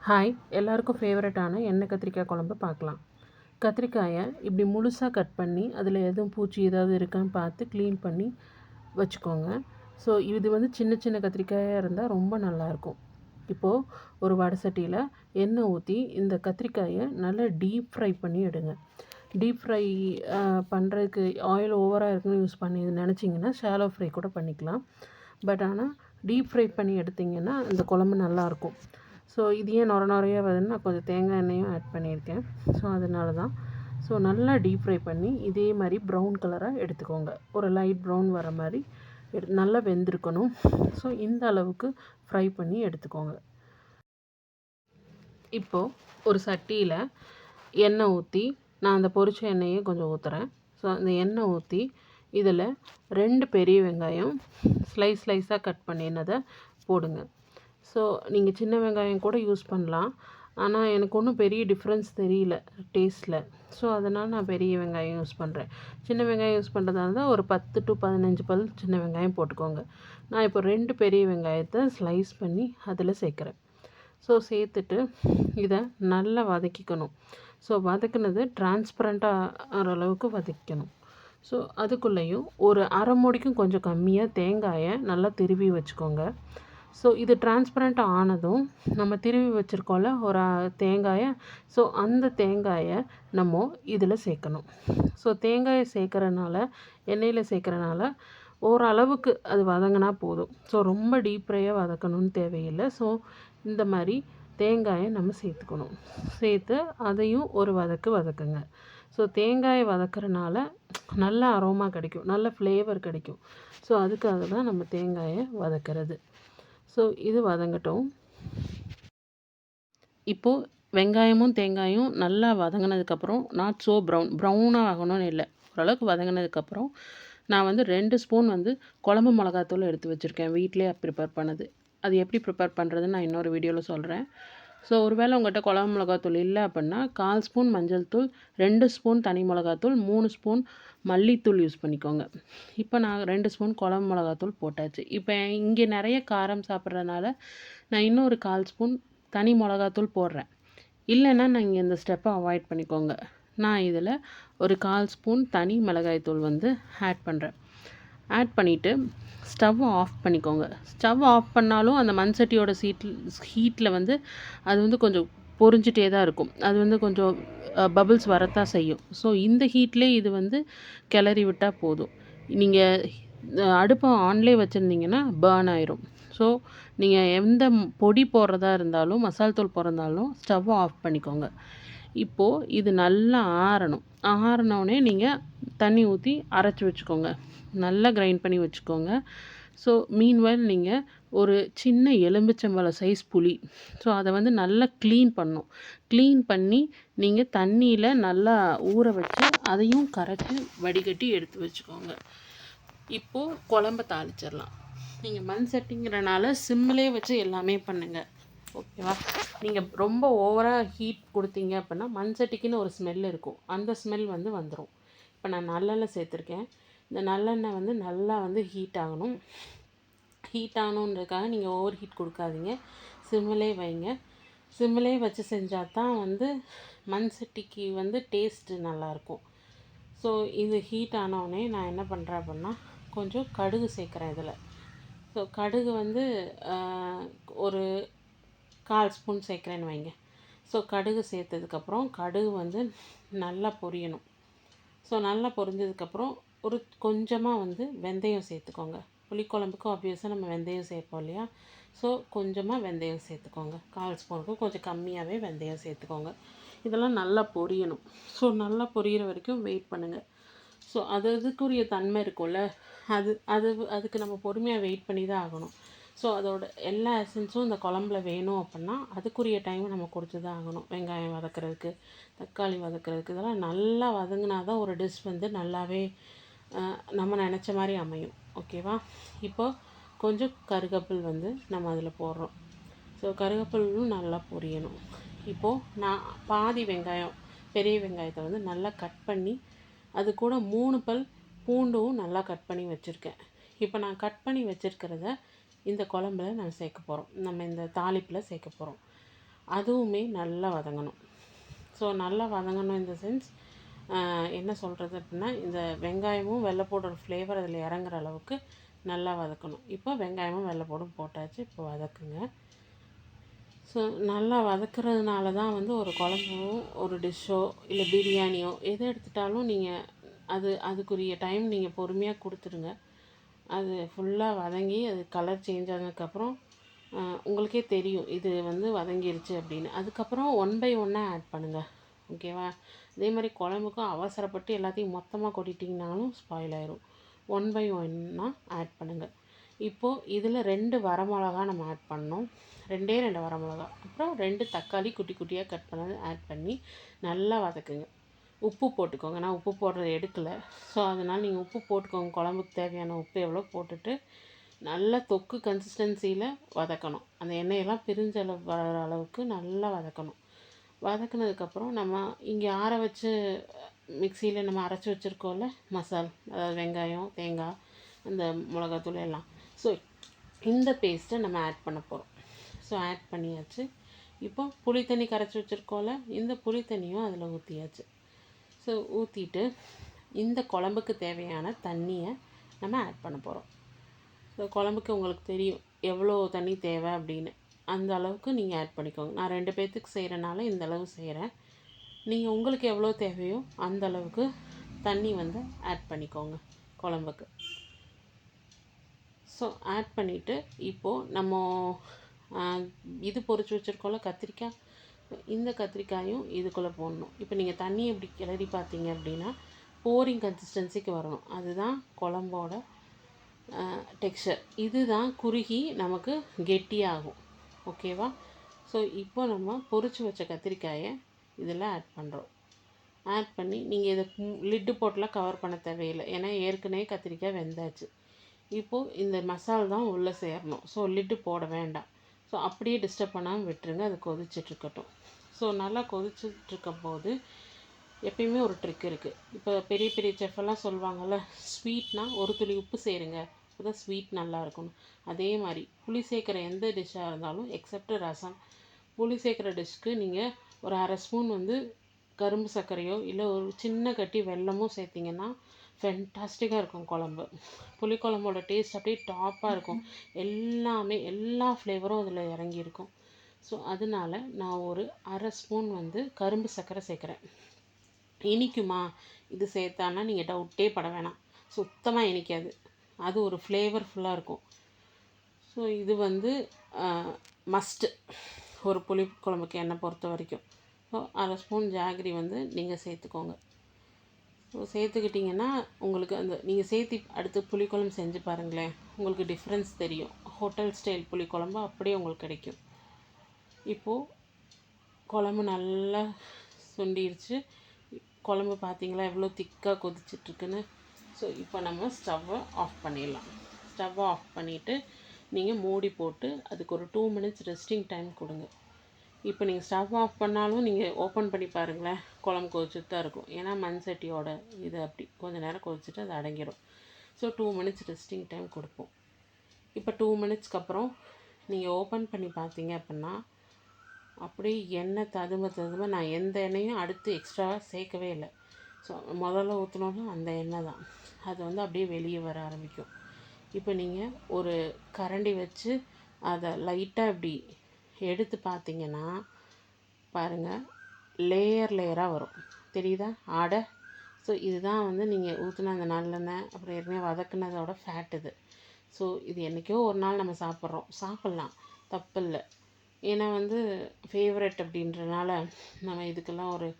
Hi, எல்லாருக்கும் ஃபேவரட்டான எண்ணெய் கத்திரிக்காய் குழம்பு பார்க்கலாம். கத்திரிக்காயை இப்படி முழுசாக கட் பண்ணி அதில் எதுவும் பூச்சி ஏதாவது இருக்கான்னு பார்த்து க்ளீன் பண்ணி வச்சுக்கோங்க. ஸோ இது வந்து சின்ன சின்ன கத்திரிக்காயாக இருந்தால் ரொம்ப நல்லாயிருக்கும். இப்போது ஒரு வடை சட்டியில் எண்ணெய் ஊற்றி இந்த கத்திரிக்காயை நல்லா டீப் ஃப்ரை பண்ணி எடுங்க. டீப் ஃப்ரை பண்ணுறதுக்கு ஆயில் ஓவராக இருக்குன்னு யூஸ் பண்ணி நினச்சிங்கன்னா ஷாலோ ஃப்ரை கூட பண்ணிக்கலாம். பட் ஆனால் டீப் ஃப்ரை பண்ணி எடுத்திங்கன்னா இந்த குழம்பு நல்லாயிருக்கும். ஸோ இது ஏன் நொறையாக வருதுன்னு நான் கொஞ்சம் தேங்காய் எண்ணெயும் ஆட் பண்ணியிருக்கேன். ஸோ அதனால தான். ஸோ நல்லா டீப் ஃப்ரை பண்ணி இதே மாதிரி ப்ரௌன் கலராக எடுத்துக்கோங்க. ஒரு லைட் ப்ரௌன் வர மாதிரி நல்லா வெந்திருக்கணும். ஸோ இந்த அளவுக்கு ஃப்ரை பண்ணி எடுத்துக்கோங்க. இப்போது ஒரு சட்டியில் எண்ணெய் ஊற்றி நான் அந்த பொரிச்ச எண்ணெயை கொஞ்சம் ஊற்றுறேன். ஸோ அந்த எண்ணெய் ஊற்றி இதில் 2 பெரிய வெங்காயம் ஸ்லைஸாக கட் பண்ணினதை போடுங்க. ஸோ நீங்கள் சின்ன வெங்காயம் கூட யூஸ் பண்ணலாம். ஆனால் எனக்கு ஒன்றும் பெரிய டிஃப்ரென்ஸ் தெரியல டேஸ்ட்டில். ஸோ அதனால் நான் பெரிய வெங்காயம் யூஸ் பண்ணுறேன். சின்ன வெங்காயம் யூஸ் பண்ணுறதா இருந்தால் ஒரு 10 to 15 பல் சின்ன வெங்காயம் போட்டுக்கோங்க. நான் இப்போ 2 பெரிய வெங்காயத்தை ஸ்லைஸ் பண்ணி அதில் சேர்க்குறேன். ஸோ சேர்த்துட்டு இதை நல்லா வதக்கிக்கணும். ஸோ வதக்குனது டிரான்ஸ்பரண்ட்டாக ஆகிற அளவுக்கு வதக்கணும். ஸோ அதுக்குள்ளேயும் ஒரு அரை மூடிக்கும் கொஞ்சம் கம்மியாக தேங்காயை நல்லா திருவி வச்சுக்கோங்க. ஸோ இது டிரான்ஸ்பரண்ட் ஆனதும் நம்ம திருவி வச்சுருக்கோம்ல ஒரு தேங்காயை, ஸோ அந்த தேங்காயை நம்ம இதில் சேர்க்கணும். ஸோ தேங்காயை சேர்க்குறனால எண்ணெயில் சேர்க்குறனால ஓரளவுக்கு அது வதங்கினா போதும். ஸோ ரொம்ப டீப் ஃப்ரையாக வதக்கணும்னு தேவையில்லை. ஸோ இந்த மாதிரி தேங்காயை நம்ம சேர்த்துக்கணும். சேர்த்து அதையும் ஒரு வதக்குங்க. ஸோ தேங்காயை வதக்குறனால நல்ல அரோமா கிடைக்கும், நல்ல ஃப்ளேவர் கிடைக்கும். ஸோ அதுக்காக தான் நம்ம தேங்காயை வதக்கிறது. ஸோ இது வதங்கட்டும். இப்போது வெங்காயமும் தேங்காயும் நல்லா வதங்கினதுக்கப்புறம் நாட் ஸோ ப்ரௌனாக ஆகணும்னு இல்லை, ஓரளவுக்கு வதங்கினதுக்கப்புறம் நான் வந்து 2 ஸ்பூன் வந்து குழம்பு மிளகாத்தூள் எடுத்து வச்சுருக்கேன். வீட்டிலே ப்ரிப்பேர் பண்ணது. அது எப்படி ப்ரிப்பேர் பண்ணுறதுன்னு நான் இன்னொரு வீடியோவில் சொல்கிறேன். ஸோ ஒருவேளை உங்கள்கிட்ட குழம்பு மிளகாத்தூள் இல்லை அப்படின்னா 1/4 ஸ்பூன் மஞ்சள் தூள், 2 ஸ்பூன் தனி மிளகாத்தூள், 3 ஸ்பூன் மல்லித்தூள் யூஸ் பண்ணிக்கோங்க. இப்போ நான் 2 ஸ்பூன் குழம்பு மிளகாத்தூள் போட்டாச்சு. இப்போ இங்கே நிறைய காரம் சாப்பிட்றதுனால நான் இன்னும் ஒரு 1/4 ஸ்பூன் தனி மிளகாத்தூள் போடுறேன். இல்லைன்னா நீங்கள் இந்த ஸ்டெப்பை அவாய்ட் பண்ணிக்கோங்க. நான் இதில் ஒரு 1/4 ஸ்பூன் தனி மிளகாய்த்தூள் வந்து ஆட் பண்ணுறேன். ஆட் பண்ணிவிட்டு ஸ்டவ் ஆஃப் பண்ணிக்கோங்க. ஸ்டவ் ஆஃப் பண்ணாலும் அந்த மண் சட்டியோட ஹீட்டில் வந்து அது வந்து கொஞ்சம் பொரிஞ்சிட்டே தான் இருக்கும். அது வந்து கொஞ்சம் பபிள்ஸ் வரத்தான் செய்யும். ஸோ இந்த ஹீட்லேயே இது வந்து கிளறி விட்டால் போதும். நீங்கள் அடுப்பை ஆன்லேயே வச்சுருந்தீங்கன்னா பேர்ன் ஆயிரும். ஸோ நீங்கள் எந்த பொடி போடுறதா இருந்தாலும் மசால் தூள் போடுறதாலும் ஸ்டவ்வை ஆஃப் பண்ணிக்கோங்க. இப்போது இது நல்லா ஆறணும். ஆறினோடனே நீங்கள் தண்ணி ஊற்றி அரைச்சி வச்சுக்கோங்க. நல்லா கிரைண்ட் பண்ணி வச்சுக்கோங்க. ஸோ மீன்வைல் நீங்கள் ஒரு சின்ன எலும்பிச்சம்பழம் சைஸ் புளி, ஸோ அதை வந்து நல்லா க்ளீன் பண்ணணும். க்ளீன் பண்ணி நீங்கள் தண்ணியில் நல்லா ஊற வச்சு அதையும் கரைச்சி வடிகட்டி எடுத்து வச்சுக்கோங்க. இப்போது குழம்ப தாளிச்சிடலாம். நீங்கள் மண் சட்டிங்கிறனால சிம்மிலே வச்சு எல்லாமே பண்ணுங்கள், ஓகேவா? நீங்கள் ரொம்ப ஓவராக ஹீட் கொடுத்தீங்க அப்படின்னா மண் சட்டிக்குன்னு ஒரு ஸ்மெல் இருக்கும், அந்த ஸ்மெல் வந்து வந்துடும். இப்போ நான் நல்லெண்ணெய் சேர்த்துருக்கேன். இந்த நல்லெண்ணெய் வந்து நல்லா வந்து ஹீட் ஆகணும். ஹீட் ஆகணுன்றதுக்காக நீங்கள் ஓவர் ஹீட் கொடுக்காதீங்க, சிம்மிலே வைங்க. சிம்மிலே வச்சு செஞ்சால் தான் வந்து மண் சட்டிக்கு வந்து டேஸ்ட்டு நல்லாயிருக்கும். ஸோ இது ஹீட் ஆனோடனே நான் என்ன பண்ணுறேன் அப்படின்னா கொஞ்சம் கடுகு சேர்க்குறேன் இதில். ஸோ கடுகு வந்து ஒரு 1/4 ஸ்பூன் சேர்க்குறேன்னு வைங்க. ஸோ கடுகு சேர்த்ததுக்கப்புறம் கடுகு வந்து நல்லா பொரியணும். ஸோ நல்லா பொரிஞ்சதுக்கப்புறம் ஒரு கொஞ்சமாக வந்து வெந்தயம் சேர்த்துக்கோங்க. புளிக்குழம்புக்கு ஆப்வியஸாக நம்ம வெந்தயம் சேர்ப்போம் இல்லையா? ஸோ கொஞ்சமாக வெந்தயம் சேர்த்துக்கோங்க. 1/4 ஸ்பூனுக்கு கொஞ்சம் கம்மியாகவே வெந்தயம் சேர்த்துக்கோங்க. இதெல்லாம் நல்லா பொரியணும். ஸோ நல்லா பொரியிற வரைக்கும் வெயிட் பண்ணுங்கள். ஸோ அதுக்குரிய தன்மை இருக்கும்ல, அதுக்கு நம்ம பொறுமையாக வெயிட் பண்ணி தான் ஆகணும். ஸோ அதோட எல்லா எசன்ஸும் இந்த குழம்புல வேணும் அப்படின்னா அதுக்குரிய டைமை நம்ம கொடுத்து தான் ஆகணும். வெங்காயம் வதக்கிறதுக்கு, தக்காளி வதக்கிறதுக்கு, இதெல்லாம் நல்லா வதங்கினா தான் ஒரு டிஷ் வந்து நல்லாவே நம்ம நினச்ச மாதிரி அமையும், ஓகேவா? இப்போது கொஞ்சம் கருகப்பில் வந்து நம்ம அதில் போடுறோம். ஸோ கருகப்பிலும் நல்லா பொரியணும். இப்போது நான் பாதி வெங்காயம், பெரிய வெங்காயத்தை வந்து நல்லா கட் பண்ணி அது கூட 3 பல் பூண்டும் நல்லா கட் பண்ணி வச்சுருக்கேன். இப்போ நான் கட் பண்ணி வச்சுருக்கிறத இந்த குழம்புல நான் சேர்க்க போகிறோம், நம்ம இந்த தாளிப்பில் சேர்க்க போகிறோம். அதுவுமே நல்லா வதங்கணும். ஸோ நல்லா வதங்கணும் இந்த சென்ஸ் என்ன சொல்கிறது அப்படின்னா, இந்த வெங்காயமும் வெள்ளைப்பூடோட ஃப்ளேவர் அதில் இறங்குற அளவுக்கு நல்லா வதக்கணும். இப்போ வெங்காயமும் வெள்ளைப்பூடும் போட்டாச்சு. இப்போ வதக்குங்க. ஸோ நல்லா வதக்குறதுனால தான் வந்து ஒரு குழம்போ ஒரு டிஷ்ஷோ இல்லை பிரியாணியோ எது எடுத்துட்டாலும் நீங்கள் அதுக்குரிய டைம் நீங்கள் பொறுமையாக கொடுத்துருங்க. அது ஃபுல்லாக வதங்கி அது கலர் சேஞ்ச் ஆனதுக்கப்புறம் உங்களுக்கே தெரியும் இது வந்து வதங்கிருச்சு அப்படின்னு. அதுக்கப்புறம் 1 பை 1 ஆட் பண்ணுங்கள். ஓகேவா? அதே மாதிரி குழம்புக்கும் அவசரப்பட்டு எல்லாத்தையும் மொத்தமாக கொட்டிட்டிங்கனாலும் ஸ்பாயில் ஆயிரும். 1 பை 1 ஆட் பண்ணுங்கள். இப்போது இதில் 2 வரமிளகா நம்ம ஆட் பண்ணோம். 2 வரமிளகா, அப்புறம் 2 தக்காளி குட்டி குட்டியாக கட் பண்ணது ஆட் பண்ணி நல்லா வதக்குங்க. உப்பு போட்டுக்கோங்க. நான் உப்பு போடுறது எடுக்கலை. ஸோ அதனால் நீங்கள் உப்பு போட்டுக்கோங்க. குழம்புக்கு தேவையான உப்பு எவ்வளோ போட்டுட்டு நல்லா தொக்கு கன்சிஸ்டன்சியில் வதக்கணும். அந்த எண்ணெயெல்லாம் பிரிஞ்ச வர அளவுக்கு நல்லா வதக்கணும். வதக்குனதுக்கப்புறம் நம்ம இங்கே ஆற வச்சு மிக்சியில் நம்ம அரைச்சி வச்சுருக்கோம்ல மசால், அதாவது வெங்காயம், தேங்காய், அந்த மிளகாத்தூள் எல்லாம். ஸோ இந்த பேஸ்ட்டை நம்ம ஆட் பண்ண போகிறோம். ஸோ ஆட் பண்ணியாச்சு. இப்போ புளி தண்ணி கரைச்சி வச்சுருக்கோம்ல, இந்த புளி தண்ணியும் அதில் ஊற்றியாச்சு. ஸோ ஊற்றிட்டு இந்த குழம்புக்கு தேவையான தண்ணியை நம்ம ஆட் பண்ண போகிறோம். ஸோ குழம்புக்கு உங்களுக்கு தெரியும் எவ்வளோ தண்ணி தேவை அப்படின்னு. அந்த அளவுக்கு நீங்கள் ஆட் பண்ணிக்கோங்க. நான் 2 பேர்த்துக்கு செய்கிறனால இந்த அளவு செய்கிறேன். நீங்கள் உங்களுக்கு எவ்வளோ தேவையோ அந்த அளவுக்கு தண்ணி வந்து ஆட் பண்ணிக்கோங்க குழம்புக்கு. ஸோ ஆட் பண்ணிவிட்டு இப்போது நம்ம இது பொரிச்சு வச்சுருக்கோம்ல கத்திரிக்காய், இந்த கத்திரிக்காயும் இதுக்குள்ளே போடணும். இப்போ நீங்கள் தண்ணி எப்படி கிளறி பார்த்தீங்க அப்படின்னா போரிங் கன்சிஸ்டன்சிக்கு வரணும். அதுதான் குழம்போட டெக்ஸ்சர். இதுதான் குறுகி நமக்கு கெட்டியாகும். ஓகேவா? ஸோ இப்போ நம்ம பொரிச்சு வச்ச கத்திரிக்காயை இதில் ஆட் பண்ணுறோம். ஆட் பண்ணி நீங்கள் இதை லிட்டு போட்டுலாம் கவர் பண்ண தேவையில்லை. ஏன்னா ஏற்கனவே கத்திரிக்காய் வெந்தாச்சு. இப்போது இந்த மசால் தான் உள்ளே சேரணும். ஸோ லிட்டு போட வேண்டாம். ஸோ அப்படியே டிஸ்டர்ப் பண்ணாமல் விட்டுருங்க. அது கொதிச்சிட்ருக்கட்டும். ஸோ நல்லா கொதிச்சிட்ருக்கும் போது எப்பயுமே ஒரு ட்ரிக் இருக்குது. இப்போ பெரிய பெரிய செஃப்பெல்லாம் சொல்லுவாங்கள்ல, ஸ்வீட்னால் ஒரு துளி உப்பு சேருங்க, அப்போ தான் ஸ்வீட் நல்லா இருக்கணும். அதே மாதிரி புளி சேர்க்குற எந்த டிஷ்ஷாக இருந்தாலும் எக்ஸப்ட் ரசம், புளி சேர்க்குற டிஷ்க்கு நீங்கள் ஒரு 1/2 ஸ்பூன் வந்து கரும்பு சர்க்கரையோ இல்லை ஒரு சின்ன கட்டி வெல்லமோ சேர்த்திங்கன்னா ஃபென்டாஸ்டிக்காக இருக்கும் குழம்பு. புளிக்குழம்போட டேஸ்ட் அப்படியே டாப்பாக இருக்கும். எல்லா ஃப்ளேவரும் அதில் இறங்கியிருக்கும். ஸோ அதனால நான் ஒரு 1/2 ஸ்பூன் வந்து கரும்பு சர்க்கரை சேர்க்குறேன். இனிக்குமா இது சேர்த்தானா நீங்கள் டவுட்டே பட வேணாம். சுத்தமாக இனிக்காது. அது ஒரு ஃப்ளேவர்ஃபுல்லாக இருக்கும். ஸோ இது வந்து மஸ்ட்டு ஒரு புளி குழம்புக்கு என்னை பொறுத்த வரைக்கும். ஸோ 1/2 ஸ்பூன் ஜாகரி வந்து நீங்கள் சேர்த்துக்கோங்க. ஸோ சேர்த்துக்கிட்டிங்கன்னா உங்களுக்கு அந்த நீங்கள் சேர்த்து அடுத்து புளிக்குழம்பு செஞ்சு பாருங்களேன், உங்களுக்கு டிஃப்ரென்ஸ் தெரியும். ஹோட்டல் ஸ்டைல் புளிக்குழம்பு அப்படியே உங்களுக்கு கிடைக்கும். இப்போது குழம்பு நல்லா சுண்டிருச்சு. குழம்பு பார்த்தீங்களா எவ்வளோ திக்காக கொதிச்சிட்ருக்குன்னு. ஸோ இப்போ நம்ம ஸ்டவ்வை ஆஃப் பண்ணிடலாம். ஸ்டவ்வை ஆஃப் பண்ணிவிட்டு நீங்கள் மூடி போட்டு அதுக்கு ஒரு 2 மினிட்ஸ் ரெஸ்டிங் டைம் கொடுங்க. இப்போ நீங்கள் ஸ்டவ் ஆஃப் பண்ணாலும் நீங்கள் ஓப்பன் பண்ணி பாருங்களேன், குழம்பு கொதிச்சுட்டு தான் இருக்கும். ஏன்னா மண் சட்டியோட இது அப்படி கொஞ்சம் நேரம் கொதிச்சுட்டு அது அடங்கிடும். ஸோ 2 மினிட்ஸ் ரெஸ்டிங் டைம் கொடுப்போம். இப்போ 2 மினிட்ஸ்க்கு அப்புறம் நீங்கள் ஓப்பன் பண்ணி பார்த்தீங்க அப்படின்னா அப்படியே எண்ணெய் ததும்ப நான் எந்த எண்ணெயும் அடுத்து எக்ஸ்ட்ராவாக சேர்க்கவே இல்லை. ஸோ முதல்ல ஊற்றினோன்னா அந்த எண்ணெய் தான் அது வந்து அப்படியே வெளியே வர ஆரம்பிக்கும். இப்போ நீங்கள் ஒரு கரண்டி வச்சு அதை லைட்டாக இப்படி எடுத்து பார்த்தீங்கன்னா பாருங்கள், லேயராக வரும். தெரியுதா ஆடை? ஸோ இதுதான் வந்து நீங்கள் ஊற்றின அந்த நல்லெண்ணெய் அப்புறம் ஏற்கனவே வதக்குனதோட ஃபேட் இது. ஸோ இது என்றைக்கோ ஒரு நாள் நம்ம சாப்பிட்லாம், தப்பில்லை. ஏன்னா வந்து ஃபேவரட் அப்படின்றனால நம்ம இதுக்கெல்லாம் ஒரு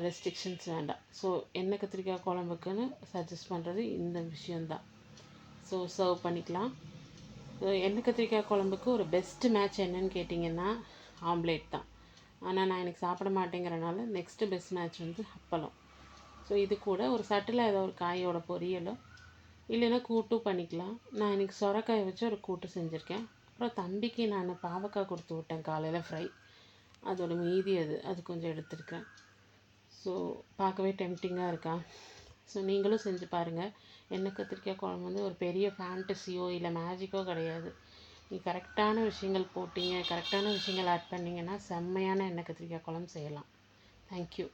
ரெஸ்ட்ரிக்ஷன்ஸ் வேண்டாம். ஸோ எண்ணெய் கத்திரிக்காய் குழம்புக்குன்னு சஜஸ்ட் பண்ணுறது இந்த விஷயந்தான். ஸோ சர்வ் பண்ணிக்கலாம். ஸோ எண்ணெய் கத்திரிக்காய் குழம்புக்கு ஒரு பெஸ்ட்டு மேட்ச் என்னன்னு கேட்டிங்கன்னா ஆம்லேட் தான். ஆனால் நான் எனக்கு சாப்பிட மாட்டேங்கிறனால நெக்ஸ்ட்டு பெஸ்ட் மேட்ச் வந்து அப்பளம். ஸோ இது கூட ஒரு சட்டில் ஏதோ ஒரு காயோட பொரியலோ இல்லைன்னா கூட்டும் பண்ணிக்கலாம். நான் இன்றைக்கி சொரக்காயை வச்சு ஒரு கூட்டு செஞ்சுருக்கேன். அப்புறம் தம்பிக்கு நான் பாவக்காய் கொடுத்து விட்டேன் காலையில் ஃப்ரை, அதோட மீதி அது கொஞ்சம் எடுத்துருக்கேன். ஸோ பார்க்கவே டெம்டிங்காக இருக்கா? ஸோ நீங்களும் செஞ்சு பாருங்கள். எண்ணெய் கத்திரிக்காய் குழம்பு வந்து ஒரு பெரிய ஃபேண்டஸியோ இல்லை மேஜிக்கோ கிடையாது. கரெக்டான விஷயங்கள் போட்டீங்க, கரெக்டான விஷயங்கள் ஆட் பண்ணிங்கன்னா செம்மையான எண்ணெய் கத்திரிக்காய் குழம்பு செய்யலாம். தேங்க்யூ.